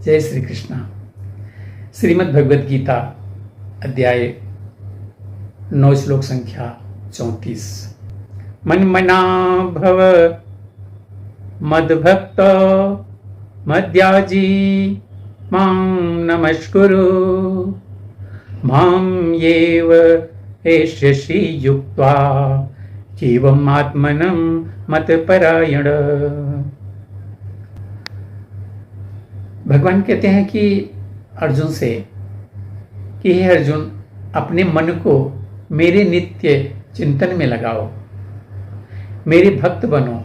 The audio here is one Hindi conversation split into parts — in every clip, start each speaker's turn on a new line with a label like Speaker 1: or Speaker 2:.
Speaker 1: जय श्री कृष्ण। श्रीमद् भगवद गीता अध्याय 9 श्लोक संख्या 34। मन्मना भव मद्भक्त मद्याजी मां नमस्कुरु मां येव एष्यसि युक्त्वा जीवम् आत्मनं मतपरायण। भगवान कहते हैं कि अर्जुन से कि हे अर्जुन, अपने मन को मेरे नित्य चिंतन में लगाओ, मेरे भक्त बनो,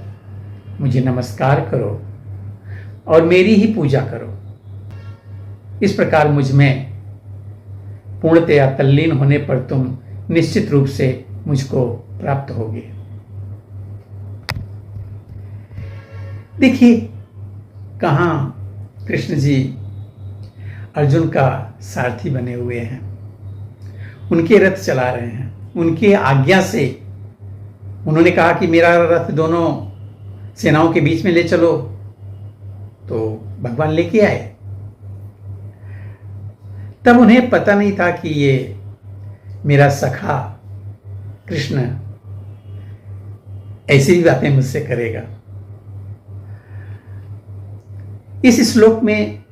Speaker 1: मुझे नमस्कार करो और मेरी ही पूजा करो। इस प्रकार मुझ में पूर्णतया तल्लीन होने पर तुम निश्चित रूप से मुझको प्राप्त होगे। देखिए कहाँ कृष्ण जी अर्जुन का सारथी बने हुए हैं, उनके रथ चला रहे हैं। उनके आज्ञा से उन्होंने कहा कि मेरा रथ दोनों सेनाओं के बीच में ले चलो, तो भगवान लेके आए। तब उन्हें पता नहीं था कि ये मेरा सखा कृष्ण ऐसी भी बातें मुझसे करेगा। इस श्लोक में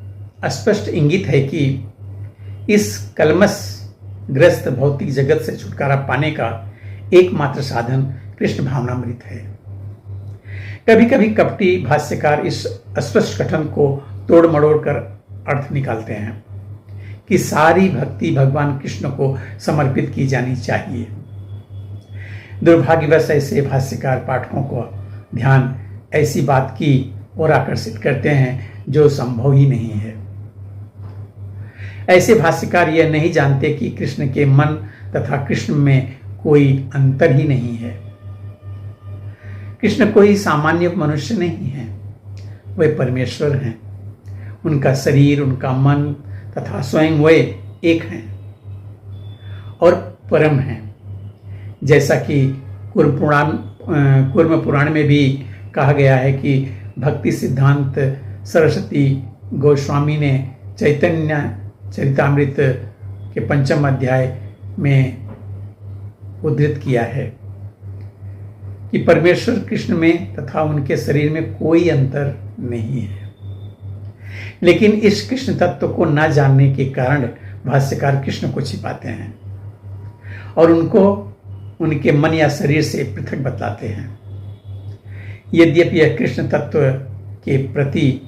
Speaker 1: स्पष्ट इंगित है कि इस कलमश ग्रस्त भौतिक जगत से छुटकारा पाने का एकमात्र साधन कृष्ण भावनामृत है। कभी कभी कपटी भाष्यकार इस अस्पष्ट कथन को तोड़ मड़ोड़ कर अर्थ निकालते हैं कि सारी भक्ति भगवान कृष्ण को समर्पित की जानी चाहिए। दुर्भाग्यवश ऐसे भाष्यकार पाठकों को ध्यान ऐसी बात की ओर आकर्षित करते हैं जो संभव ही नहीं है। ऐसे भाष्यकार यह नहीं जानते कि कृष्ण के मन तथा कृष्ण में कोई अंतर ही नहीं है। कृष्ण कोई सामान्य मनुष्य नहीं है, वे परमेश्वर हैं। उनका शरीर, उनका मन तथा स्वयं वे एक हैं और परम हैं। जैसा कि कूर्म पुराण में भी कहा गया है कि भक्ति सिद्धांत सरस्वती गोस्वामी ने चैतन्य चरितामृत के 5वें अध्याय में उद्धृत किया है कि परमेश्वर कृष्ण में तथा उनके शरीर में कोई अंतर नहीं है। लेकिन इस कृष्ण तत्व को न जानने के कारण भाष्यकार कृष्ण को छिपाते हैं और उनको उनके मन या शरीर से पृथक बतलाते हैं। यद्यपि यह कृष्ण तत्व के प्रति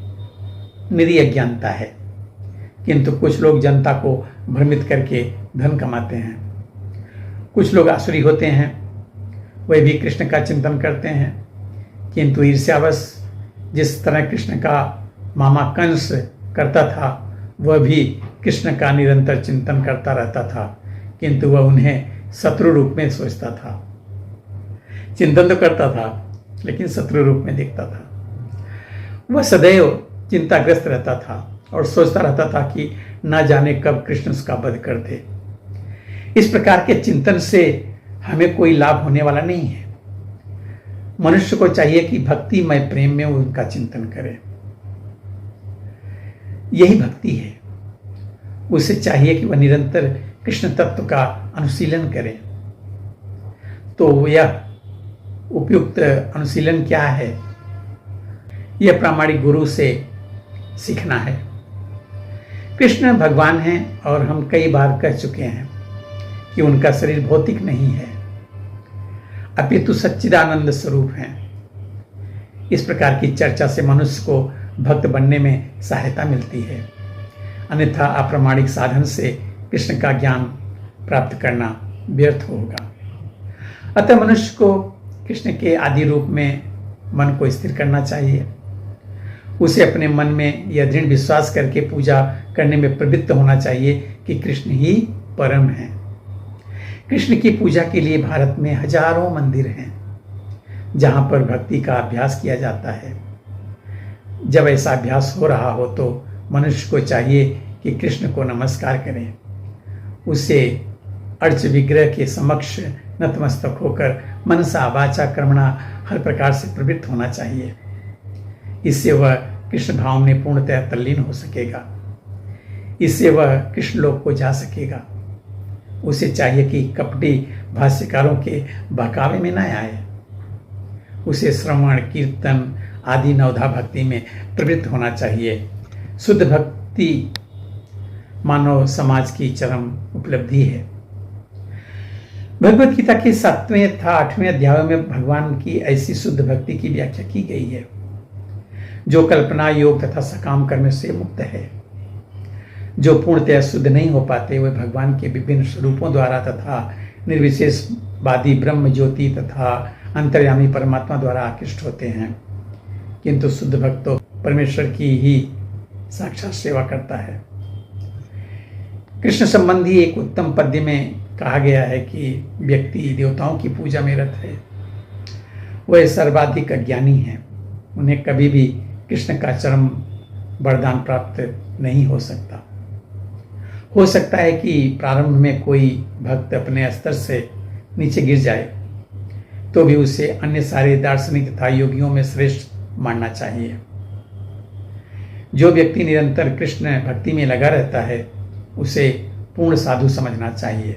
Speaker 1: निरी अज्ञानता है, किंतु कुछ लोग जनता को भ्रमित करके धन कमाते हैं। कुछ लोग आसुरी होते हैं, वे भी कृष्ण का चिंतन करते हैं, किंतु ईर्ष्यावश जिस तरह कृष्ण का मामा कंस करता था, वह भी कृष्ण का निरंतर चिंतन करता रहता था, किंतु वह उन्हें शत्रु रूप में सोचता था। चिंतन तो करता था लेकिन शत्रु रूप में देखता था। वह सदैव चिंताग्रस्त रहता था और सोचता रहता था कि ना जाने कब कृष्ण उसका वध कर दे। इस प्रकार के चिंतन से हमें कोई लाभ होने वाला नहीं है। मनुष्य को चाहिए कि भक्तिमय प्रेम में उनका चिंतन करे, यही भक्ति है। उसे चाहिए कि वह निरंतर कृष्ण तत्व का अनुशीलन करे। तो यह उपयुक्त अनुशीलन क्या है? यह प्रामाणिक गुरु से सीखना है। कृष्ण भगवान हैं और हम कई बार कह चुके हैं कि उनका शरीर भौतिक नहीं है, अपितु सच्चिदानंद स्वरूप हैं। इस प्रकार की चर्चा से मनुष्य को भक्त बनने में सहायता मिलती है, अन्यथा अप्रामाणिक साधन से कृष्ण का ज्ञान प्राप्त करना व्यर्थ होगा। अतः मनुष्य को कृष्ण के आदि रूप में मन को स्थिर करना चाहिए। उसे अपने मन में यह दृढ़ विश्वास करके पूजा करने में प्रवृत्त होना चाहिए कि कृष्ण ही परम है। कृष्ण की पूजा के लिए भारत में हजारों मंदिर हैं जहां पर भक्ति का अभ्यास किया जाता है। जब ऐसा अभ्यास हो रहा हो तो मनुष्य को चाहिए कि कृष्ण को नमस्कार करें, उसे अर्च विग्रह के समक्ष नतमस्तक होकर मनसा वाचा कर्मणा हर प्रकार से प्रवृत्त होना चाहिए। इससे वह कृष्ण भाव में पूर्णतः तल्लीन हो सकेगा। इससे वह कृष्ण लोक को जा सकेगा। उसे चाहिए कि कपटी भाष्यकारों के बहकावे में न आए। उसे श्रवण कीर्तन आदि नवधा भक्ति में प्रवृत्त होना चाहिए। शुद्ध भक्ति मानव समाज की चरम उपलब्धि है। भगवत गीता के 7वें तथा 8वें अध्यायों में भगवान की ऐसी शुद्ध भक्ति की व्याख्या की गई है जो कल्पना योग तथा सकाम कर्म से मुक्त है। जो पूर्णतः शुद्ध नहीं हो पाते वे भगवान के विभिन्न स्वरूपों द्वारा तथा निर्विशेषवादी ब्रह्म ज्योति तथा अंतर्यामी परमात्मा द्वारा आकृष्ट होते हैं, किंतु शुद्ध भक्त तो परमेश्वर की ही साक्षात सेवा करता है। कृष्ण संबंधी एक उत्तम पद्य में कहा गया है कि व्यक्ति देवताओं की पूजा में रत है, वह सर्वाधिक अज्ञानी है, उन्हें कभी भी कृष्ण का चरम वरदान प्राप्त नहीं हो सकता। हो सकता है कि प्रारंभ में कोई भक्त अपने स्तर से नीचे गिर जाए तो भी उसे अन्य सारे दार्शनिक तथा योगियों में श्रेष्ठ मानना चाहिए। जो व्यक्ति निरंतर कृष्ण भक्ति में लगा रहता है उसे पूर्ण साधु समझना चाहिए।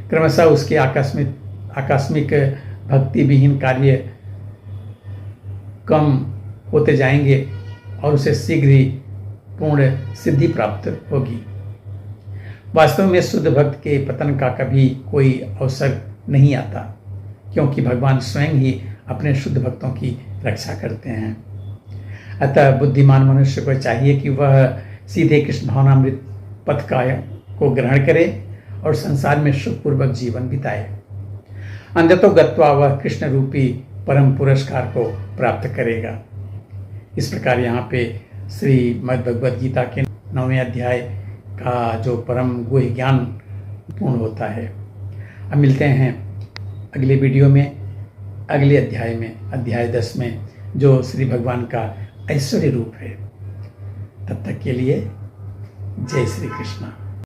Speaker 1: क्रमशः उसके आकस्मिक भक्ति विहीन कार्य कम होते जाएंगे और उसे शीघ्र ही पूर्ण सिद्धि प्राप्त होगी। वास्तव में शुद्ध भक्त के पतन का कभी कोई अवसर नहीं आता, क्योंकि भगवान स्वयं ही अपने शुद्ध भक्तों की रक्षा करते हैं। अतः बुद्धिमान मनुष्य को चाहिए कि वह सीधे कृष्ण भावनामृत पथ को ग्रहण करे और संसार में सुखपूर्वक जीवन बिताए। अंधतो गत्वा वह कृष्ण रूपी परम पुरस्कार को प्राप्त करेगा। इस प्रकार यहाँ पे श्रीमद् भगवद गीता के 9वें अध्याय का जो परम गुह्य ज्ञान पूर्ण होता है। अब मिलते हैं अगले वीडियो में, अगले अध्याय में, अध्याय 10 में, जो श्री भगवान का ऐश्वर्य रूप है। तब तक के लिए जय श्री कृष्ण।